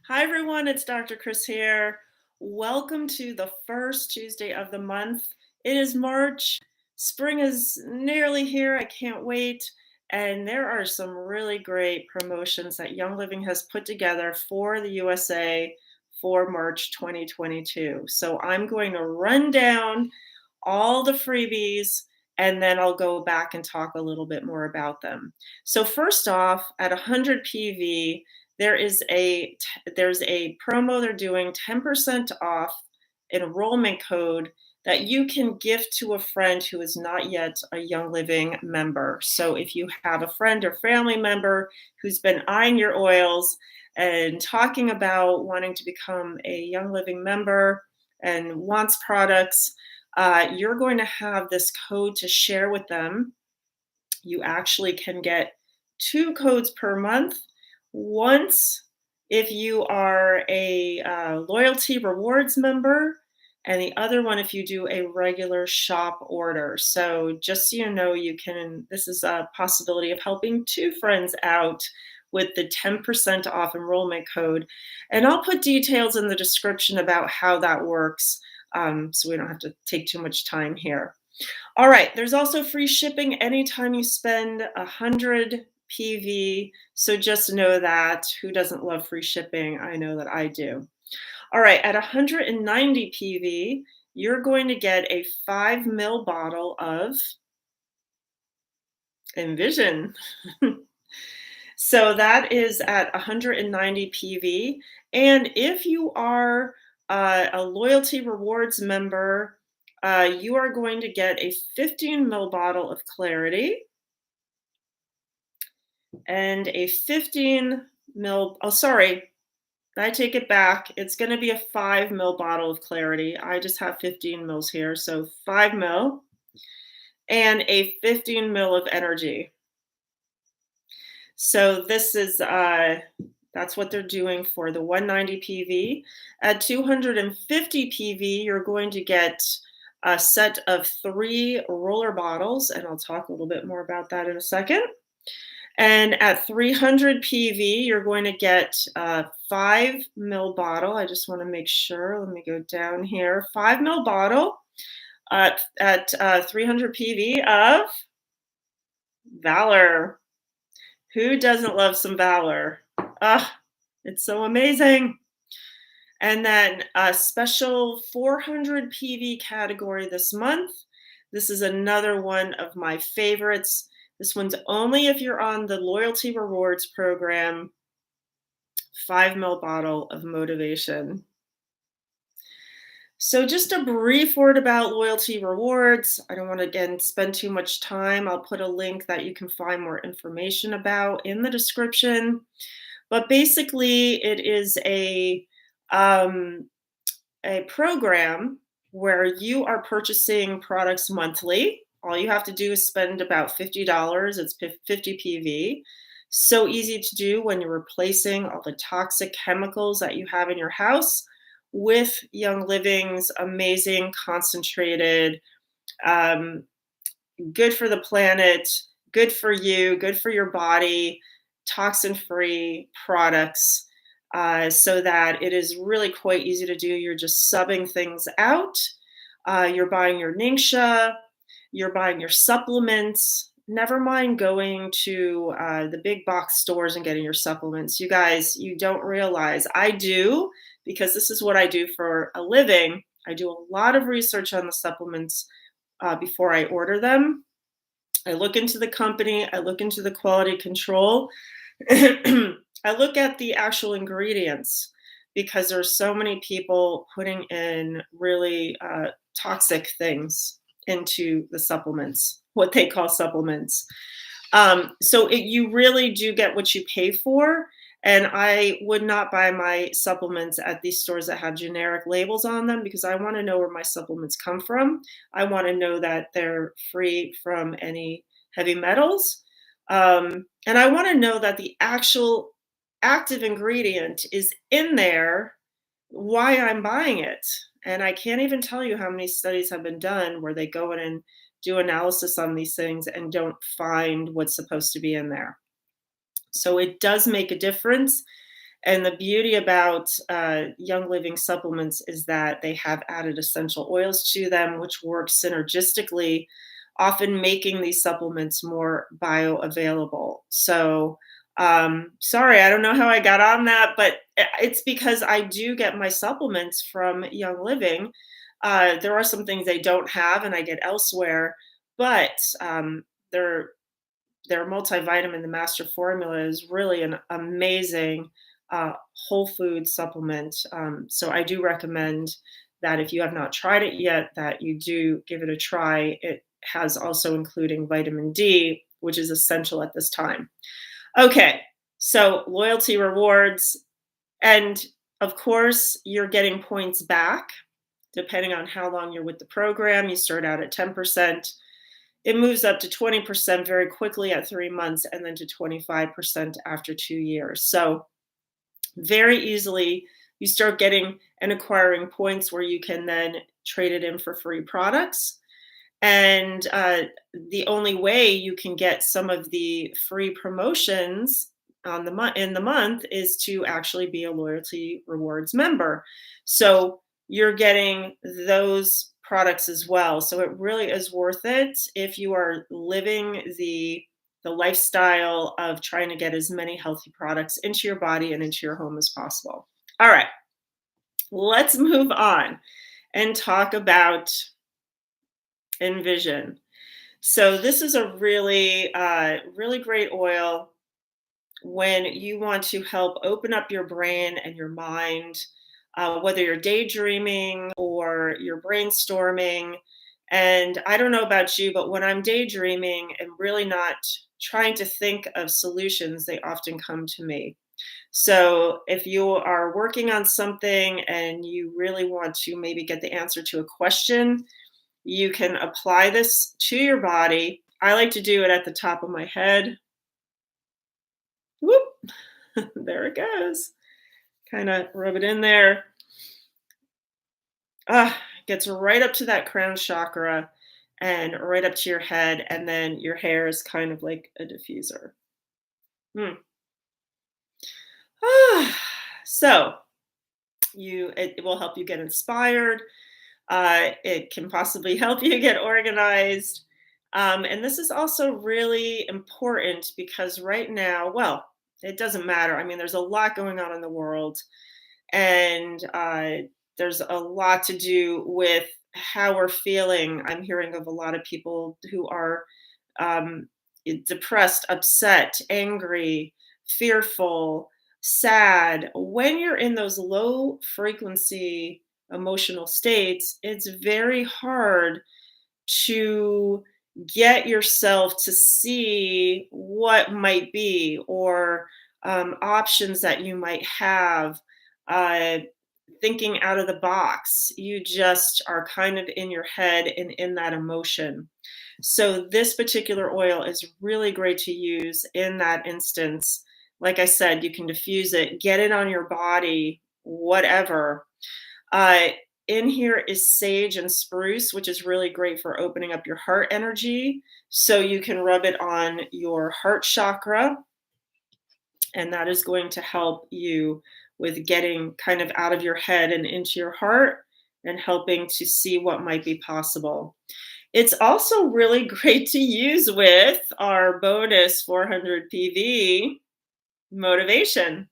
Hi everyone, it's Dr. Chris here. Welcome to the first Tuesday of the month. It is March. Spring is nearly here. I can't wait. And there are some really great promotions that Young Living has put together for the USA for March 2022. So I'm going to run down all the freebies and then I'll go back and talk a little bit more about them. So first off, at 100 PV, there's a promo they're doing 10% off enrollment code that you can gift to a friend who is not yet a Young Living member. So if you have a friend or family member who's been eyeing your oils and talking about wanting to become a Young Living member and wants products, you're going to have this code to share with them. You actually can get 2 codes per month. Once if you are a loyalty rewards member, and the other one if you do a regular shop order. So just so you know, this is a possibility of helping 2 friends out with the 10% off enrollment code. And I'll put details in the description about how that works, so we don't have to take too much time here. All right, there's also free shipping anytime you spend 100 PV. So just know that. Who doesn't love free shipping? I know that I do. All right, at 190 PV, you're going to get a 5 ml bottle of Envision. So that is at 190 PV. And if you are a loyalty rewards member, you are going to get a 15 ml bottle of Clarity and a 15 ml, oh, sorry, I take it back. It's going to be a 5 ml bottle of Clarity. I just have 15 mils here. So 5 ml and a 15 ml of Energy. So this is, that's what they're doing for the 190 PV. At 250 PV, you're going to get a set of 3 roller bottles, and I'll talk a little bit more about that in a second. And at 300 PV, you're going to get a 5 ml bottle. I just want to make sure. Let me go down here. 5 ml bottle at 300 PV of Valor. Who doesn't love some Valor? It's so amazing. And then a special 400 PV category this month. This is another one of my favorites. This one's only if you're on the Loyalty Rewards program. 5 ml bottle of Motivation. So just a brief word about Loyalty Rewards. I don't want to, again, spend too much time. I'll put a link that you can find more information about in the description. But basically, it is a program where you are purchasing products monthly. All you have to do is spend about $50. It's 50 PV. So easy to do when you're replacing all the toxic chemicals that you have in your house with Young Living's amazing concentrated, good for the planet, good for you, good for your body, toxin-free products, so that it is really quite easy to do. You're just subbing things out. You're buying your Ningxia, you're buying your supplements. Never mind going to the big box stores and getting your supplements. You guys, you don't realize, I do, because this is what I do for a living. I do a lot of research on the supplements before I order them. I look into the company, I look into the quality control. I look at the actual ingredients because there's so many people putting in really toxic things into the supplements, what they call supplements. So you really do get what you pay for. And I would not buy my supplements at these stores that have generic labels on them because I want to know where my supplements come from. I want to know that they're free from any heavy metals. And I want to know that the actual active ingredient is in there, why I'm buying it. And I can't even tell you how many studies have been done where they go in and do analysis on these things and don't find what's supposed to be in there. So it does make a difference. And the beauty about Young Living supplements is that they have added essential oils to them, which work synergistically, often making these supplements more bioavailable. So, sorry, I don't know how I got on that, but it's because I do get my supplements from Young Living. There are some things they don't have and I get elsewhere, but they're their multivitamin, the master formula, is really an amazing whole food supplement. So I do recommend that if you have not tried it yet, that you do give it a try. It has also including vitamin D, which is essential at this time. Okay, so loyalty rewards, and of course, you're getting points back depending on how long you're with the program. You start out at 10%. It moves up to 20% very quickly at 3 months and then to 25% after 2 years. So, very easily, you start getting and acquiring points where you can then trade it in for free products. And the only way you can get some of the free promotions on the in the month is to actually be a loyalty rewards member. So you're getting those products as well. So it really is worth it if you are living the lifestyle of trying to get as many healthy products into your body and into your home as possible. All right, let's move on and talk about Envision. So this is a really great oil when you want to help open up your brain and your mind, whether you're daydreaming or you're brainstorming. And I don't know about you, but when I'm daydreaming and really not trying to think of solutions, they often come to me. So if you are working on something and you really want to maybe get the answer to a question, you can apply this to your body. I like to do it at the top of my head. Whoop, there it goes. Kind of rub it in there. Gets right up to that crown chakra and right up to your head, and then your hair is kind of like a diffuser. Hmm. So it will help you get inspired. It can possibly help you get organized. And this is also really important because right now, well, it doesn't matter. I mean, there's a lot going on in the world, and there's a lot to do with how we're feeling. I'm hearing of a lot of people who are um, depressed, upset, angry, fearful, sad. When you're in those low frequency emotional states, it's very hard to get yourself to see what might be or options that you might have. Uh, Thinking out of the box, you just are kind of in your head and in that emotion. So, this particular oil is really great to use in that instance. Like I said, you can diffuse it, get it on your body, whatever. Uh, in here is sage and spruce, which is really great for opening up your heart energy. So you can rub it on your heart chakra, and that is going to help you with getting kind of out of your head and into your heart and helping to see what might be possible. It's also really great to use with our bonus 400 PV motivation.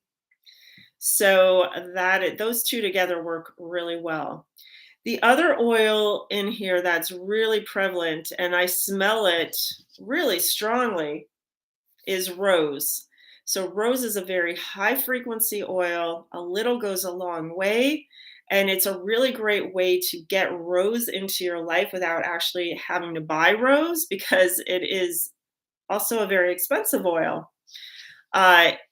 So those two together work really well. The other oil in here that's really prevalent, and I smell it really strongly, is rose. So, rose is a very high frequency oil. A little goes a long way. And it's a really great way to get rose into your life without actually having to buy rose because it is also a very expensive oil.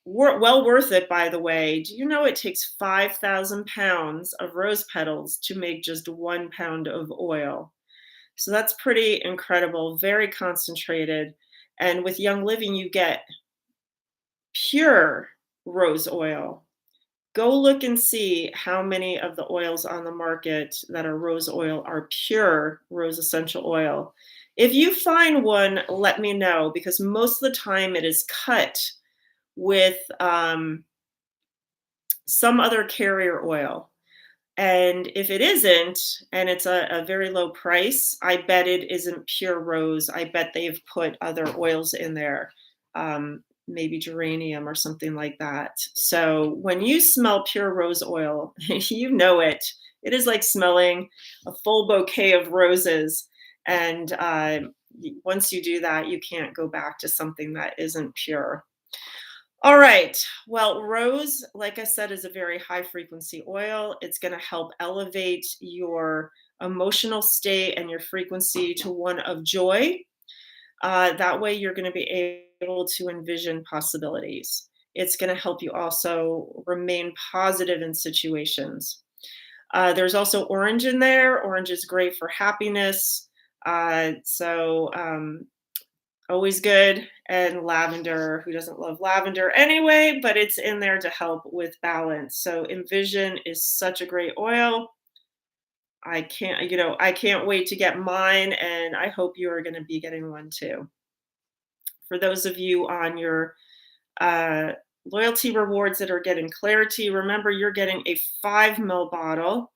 Well worth it, by the way. Do you know it takes 5,000 pounds of rose petals to make just 1 pound of oil? So that's pretty incredible, very concentrated. And with Young Living, you get pure rose oil. Go look and see how many of the oils on the market that are rose oil are pure rose essential oil. If you find one, let me know because most of the time it is cut with some other carrier oil. And if it isn't, and it's a very low price, I bet it isn't pure rose. I bet they've put other oils in there, maybe geranium or something like that. So when you smell pure rose oil, you know it. It is like smelling a full bouquet of roses. And once you do that, you can't go back to something that isn't pure. All right. Well, rose, like I said, is a very high frequency oil. It's going to help elevate your emotional state and your frequency to one of joy. That way, you're going to be able to envision possibilities. It's going to help you also remain positive in situations. There's also orange in there. Orange is great for happiness. Always good. And lavender, who doesn't love lavender anyway, but it's in there to help with balance. So Envision is such a great oil. I can't wait to get mine, and I hope you are going to be getting one too. For those of you on your uh, loyalty rewards that are getting clarity, remember you're getting a 5 ml bottle.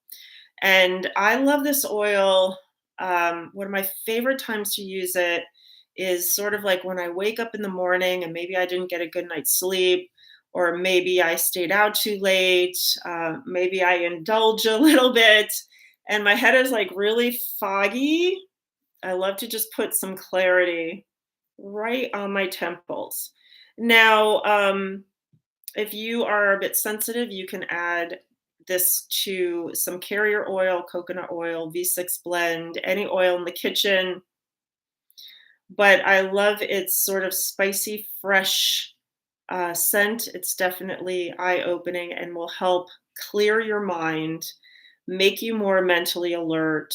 And I love this oil. One of my favorite times to use it is sort of like when I wake up in the morning and maybe I didn't get a good night's sleep, or maybe I stayed out too late, maybe I indulge a little bit, and my head is like really foggy. I love to just put some clarity right on my temples. Now, if you are a bit sensitive, you can add this to some carrier oil, coconut oil, V6 blend, any oil in the kitchen. But I love its sort of spicy, fresh scent. It's definitely eye-opening and will help clear your mind, make you more mentally alert,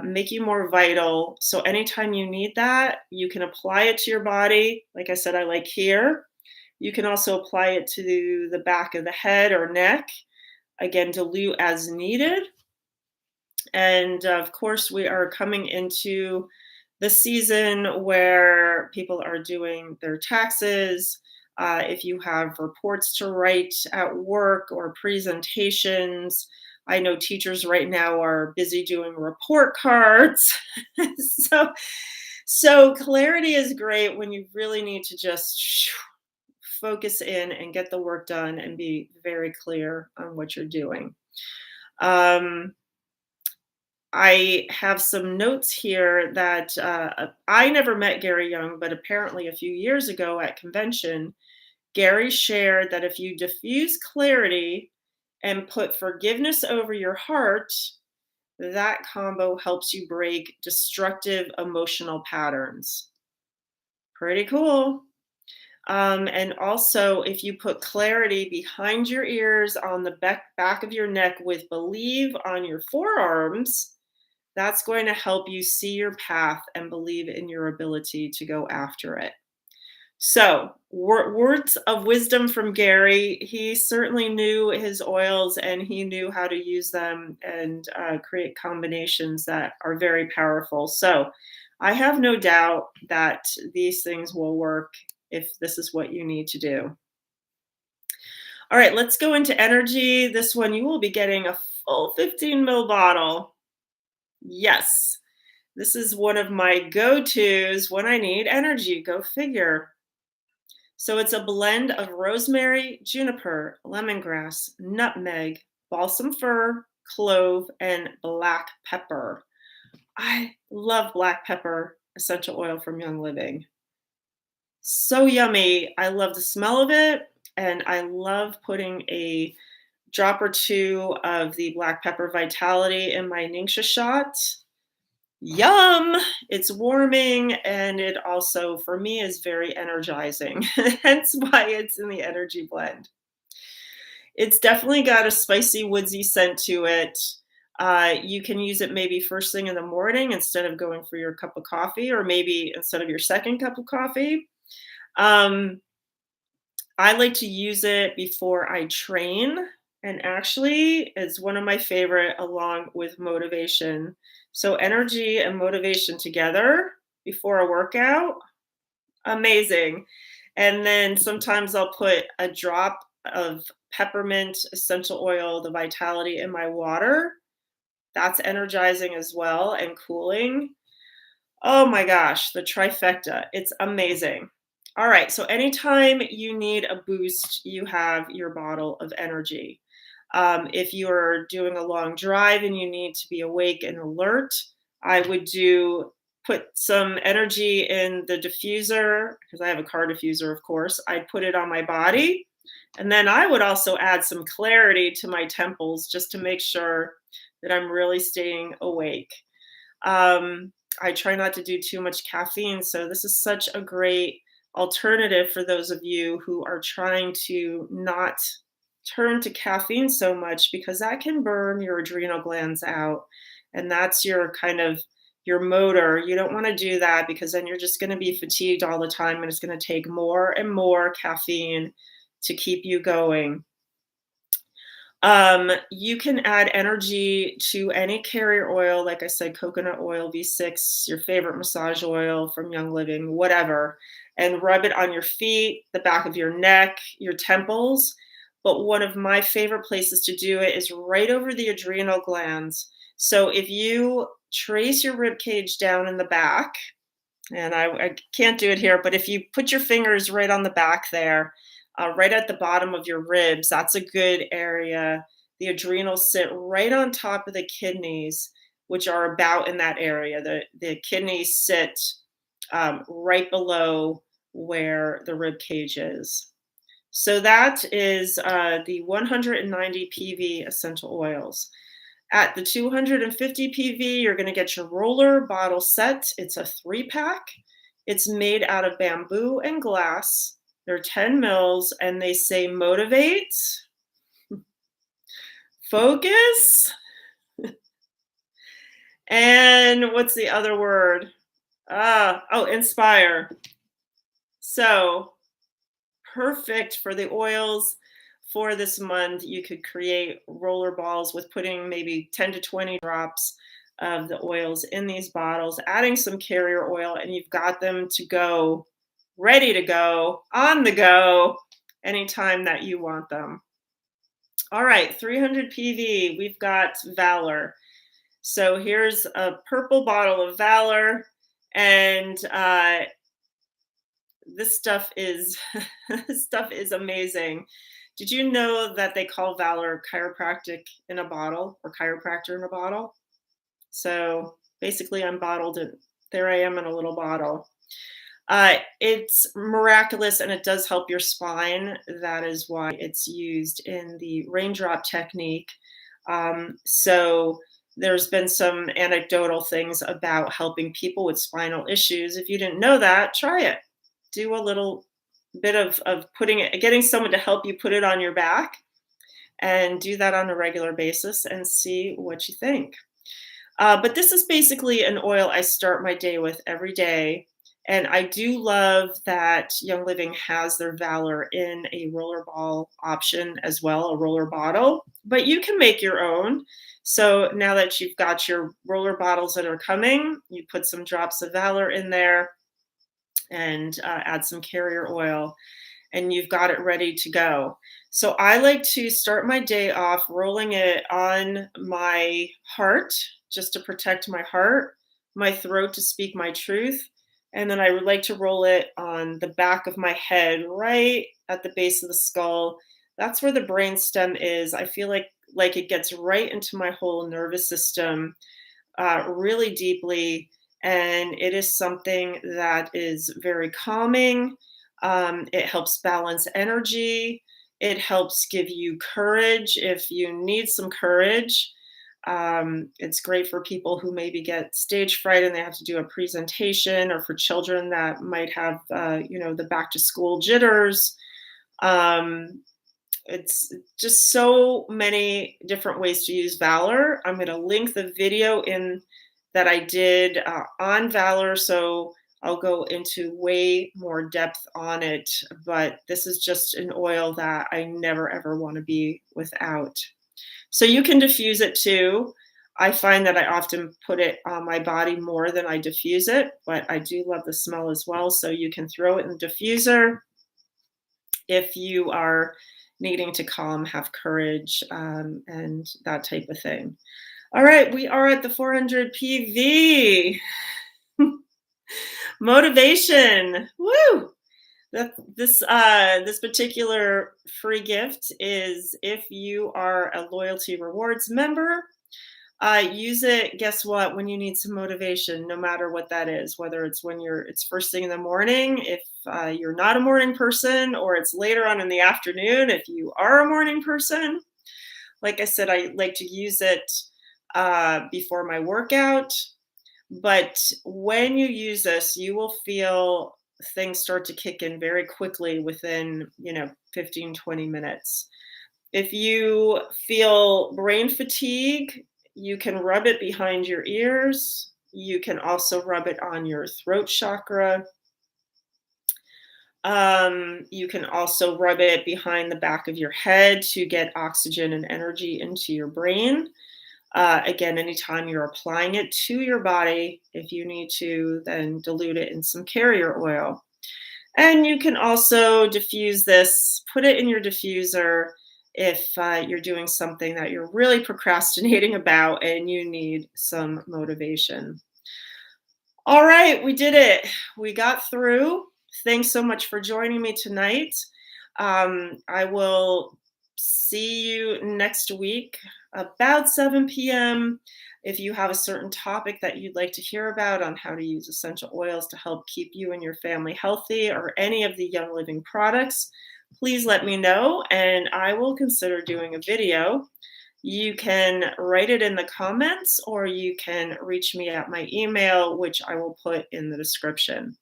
make you more vital. So anytime you need that, you can apply it to your body. Like I said, I like here. You can also apply it to the back of the head or neck. Again, dilute as needed. And of course, we are coming into the season where people are doing their taxes. If you have reports to write at work or presentations, I know teachers right now are busy doing report cards. so, so clarity is great when you really need to just focus in and get the work done and be very clear on what you're doing. I have some notes here that I never met Gary Young, but apparently a few years ago at convention, Gary shared that if you diffuse clarity and put forgiveness over your heart, that combo helps you break destructive emotional patterns. Pretty cool. And also, if you put clarity behind your ears on the back of your neck with believe on your forearms, that's going to help you see your path and believe in your ability to go after it. So, words of wisdom from Gary. He certainly knew his oils and he knew how to use them and create combinations that are very powerful. So, I have no doubt that these things will work if this is what you need to do. All right, let's go into energy. This one, you will be getting a full 15 ml bottle. Yes, this is one of my go-tos when I need energy. Go figure. So it's a blend of rosemary, juniper, lemongrass, nutmeg, balsam fir, clove, and black pepper. I love black pepper essential oil from Young Living. So yummy. I love the smell of it, and I love putting a drop or two of the black pepper vitality in my Ningxia shot. Yum! It's warming, and it also, for me, is very energizing. Hence why it's in the energy blend. It's definitely got a spicy, woodsy scent to it. You can use it maybe first thing in the morning instead of going for your cup of coffee, or maybe instead of your second cup of coffee. I like to use it before I train, and actually it's one of my favorite along with motivation. So energy and motivation together before a workout, amazing. And then sometimes I'll put a drop of peppermint essential oil, the vitality in my water. That's energizing as well and cooling. Oh my gosh, the trifecta. It's amazing. All right, so anytime you need a boost, you have your bottle of energy. If you're doing a long drive and you need to be awake and alert, I would put some energy in the diffuser because I have a car diffuser, of course. I'd put it on my body. And then I would also add some clarity to my temples just to make sure that I'm really staying awake. I try not to do too much caffeine, so this is such a great alternative for those of you who are trying to not turn to caffeine so much because that can burn your adrenal glands out, and that's your kind of your motor. You don't want to do that because then you're just going to be fatigued all the time and it's going to take more and more caffeine to keep you going. You can add energy to any carrier oil, like I said, coconut oil, V6, your favorite massage oil from Young Living, whatever, and rub it on your feet, the back of your neck, your temples. But one of my favorite places to do it is right over the adrenal glands. So if you trace your rib cage down in the back, and I can't do it here, but if you put your fingers right on the back there, right at the bottom of your ribs, that's a good area. The adrenals sit right on top of the kidneys, which are about in that area. The kidneys sit right below where the rib cage is. So that is the 190 PV essential oils. At the 250 PV, you're going to get your roller bottle set. It's a 3-pack. It's made out of bamboo and glass. They're 10 mils, and they say motivate, focus, and what's the other word? Inspire. So perfect for the oils for this month. You could create roller balls with putting maybe 10 to 20 drops of the oils in these bottles, adding some carrier oil, and you've got them to go, ready to go, on the go, anytime that you want them. All right, 300 PV, we've got Valor. So here's a purple bottle of Valor, and this stuff is this stuff is amazing. Did you know that they call Valor chiropractic in a bottle, or chiropractor in a bottle? So basically, I'm bottled, and there I am in a little bottle. It's miraculous and it does help your spine. That is why it's used in the raindrop technique. So there's been some anecdotal things about helping people with spinal issues. If you didn't know that, try it. Do a little bit of getting someone to help you put it on your back, and do that on a regular basis and see what you think. But this is basically an oil I start my day with every day. And I do love that Young Living has their Valor in a roller ball option as well, a roller bottle, but you can make your own. So now that you've got your roller bottles that are coming, you put some drops of Valor in there and add some carrier oil, and you've got it ready to go. So I like to start my day off rolling it on my heart, just to protect my heart, my throat to speak my truth. And then I would like to roll it on the back of my head, right at the base of the skull. That's where the brain stem is. I feel like it gets right into my whole nervous system, really deeply. And it is something that is very calming. It helps balance energy. It helps give you courage if you need some courage. It's great for people who maybe get stage fright and they have to do a presentation, or for children that might have, the back to school jitters. It's just so many different ways to use Valor. I'm going to link the video in that I did on Valor, so I'll go into way more depth on it. But this is just an oil that I never ever want to be without. So you can diffuse it too. I find that I often put it on my body more than I diffuse it, but I do love the smell as well. So you can throw it in the diffuser. If you are needing to calm, have courage, and that type of thing. All right, we are at the 400 PV. Motivation. Woo! This particular free gift is if you are a loyalty rewards member. Use it. Guess what? When you need some motivation, no matter what that is, whether it's when it's first thing in the morning, if you're not a morning person, or it's later on in the afternoon, if you are a morning person. Like I said, I like to use it before my workout. But when you use this, you will feel things start to kick in very quickly within, 15, 20 minutes. If you feel brain fatigue, you can rub it behind your ears. You can also rub it on your throat chakra. You can also rub it behind the back of your head to get oxygen and energy into your brain. Again, anytime you're applying it to your body, if you need to, then dilute it in some carrier oil. And you can also diffuse this, put it in your diffuser if you're doing something that you're really procrastinating about and you need some motivation. All right, we did it. We got through. Thanks so much for joining me tonight. I will see you next week about 7 p.m. If you have a certain topic that you'd like to hear about on how to use essential oils to help keep you and your family healthy, or any of the Young Living products, please let me know and I will consider doing a video. You can write it in the comments, or you can reach me at my email, which I will put in the description.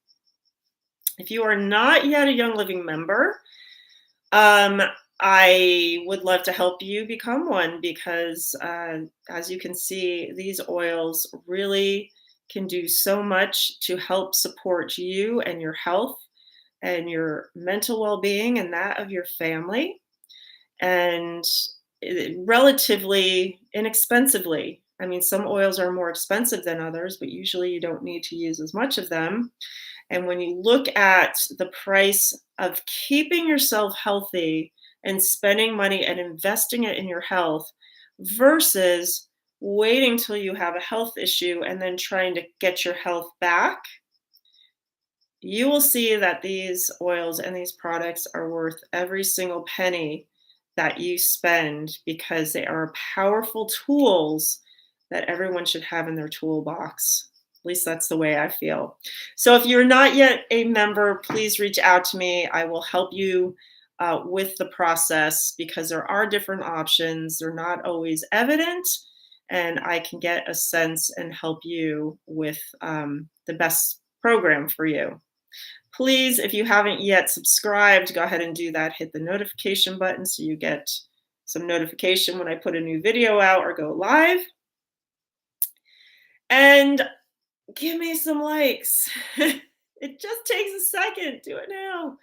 If you are not yet a Young Living member, I would love to help you become one, because as you can see, these oils really can do so much to help support you and your health and your mental well-being and that of your family, and relatively inexpensively. I mean, some oils are more expensive than others, but usually you don't need to use as much of them. And when you look at the price of keeping yourself healthy and spending money and investing it in your health versus waiting till you have a health issue and then trying to get your health back, you will see that these oils and these products are worth every single penny that you spend, because they are powerful tools that everyone should have in their toolbox. At least that's the way I feel. So if you're not yet a member, please reach out to me. I will help you with the process, because there are different options. They're not always evident, and I can get a sense and help you with the best program for you. Please, if you haven't yet subscribed, go ahead and do that. Hit the notification button so you get some notification when I put a new video out or go live. And give me some likes. It just takes a second. Do it now.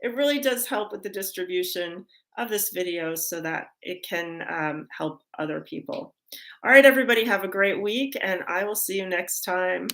It really does help with the distribution of this video so that it can help other people. All right, everybody, have a great week, and I will see you next time.